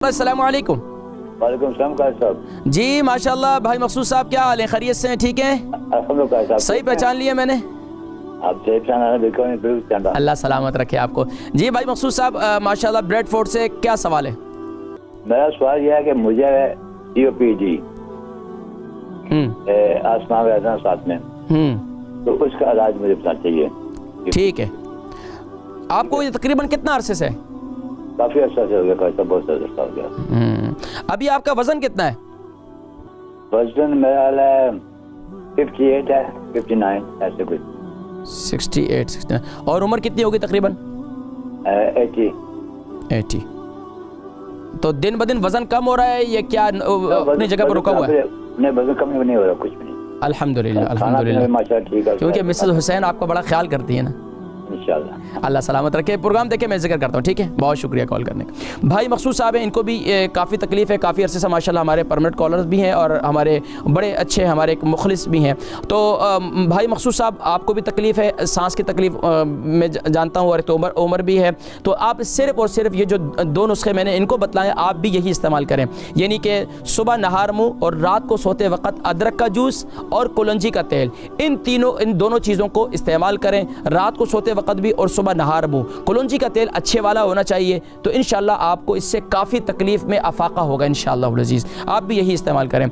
السلام علیکم۔ وعلیکم السلام قائد صاحب۔ جی ماشاءاللہ بھائی مقصود صاحب، کیا حال ہے؟ خیریت سے ہیں؟ ٹھیک ہیں؟ الحمدللہ قائد صاحب۔ صحیح پہچان لیا میں نے؟ آپ صحیح پہچانا ہے، بالکل چاہتا۔ اللہ سلامت رکھے آپ کو۔ جی بھائی مقصود صاحب، ماشاءاللہ بریڈ فورٹ سے کیا سوال ہے؟ میرا سوال یہ ہے کہ مجھے COPD آسمان ویدنا ساتھ میں، تو اس کا علاج مجھے بتانا چاہیے۔ ٹھیک ہے، آپ کو یہ تقریباً کتنا عرصے سے ہے؟ کافی عرصہ سے ہو گیا قائد صاحب، بہت عرصہ ہو گیا۔ ابھی آپ کا وزن کتنا ہے؟ وزن میرا حال ہے 58 ہے، 59 ایسے کچھ۔ 68 اور عمر کتنی ہوگی تقریباً؟ 80۔ تو دن بدن وزن کم ہو رہا ہے یا کیا اپنی جگہ پر رکا ہوا ہے؟ نہیں، وزن کم نہیں ہو رہا، کچھ بھی نہیں۔ الحمدللہ الحمدللہ، ماشاءاللہ ٹھیک ہے، کیونکہ مسز حسین آپ کا بڑا خیال کرتی ہے نا۔ انشاءاللہ۔ اللہ سلامت رکھے۔ پروگرام دیکھیں، میں ذکر کرتا ہوں، ٹھیک ہے؟ بہت شکریہ کال کرنے کا۔ بھائی مقصود صاحب ہیں، ان کو بھی کافی تکلیف ہے، کافی عرصے سے ماشاءاللہ ہمارے پرمنٹ کالرز بھی ہیں اور ہمارے بڑے اچھے ہمارے ایک مخلص بھی ہیں۔ تو بھائی مقصود صاحب، آپ کو بھی تکلیف ہے، سانس کی تکلیف میں جانتا ہوں، اور تو عمر بھی ہے، تو آپ صرف اور صرف یہ جو دو نسخے میں نے ان کو بتلائے، آپ بھی یہی استعمال کریں، یعنی کہ صبح نہار منہ اور رات کو سوتے وقت ادرک کا جوس اور کلونجی کا تیل، ان دونوں چیزوں کو استعمال کریں، رات کو سوتے وقت بھی اور صبح نہار منہ۔ کلونجی کا تیل اچھے والا ہونا چاہیے، تو انشاءاللہ آپ کو اس سے کافی تکلیف میں افاقہ ہوگا انشاءاللہ العزیز۔ آپ بھی یہی استعمال کریں۔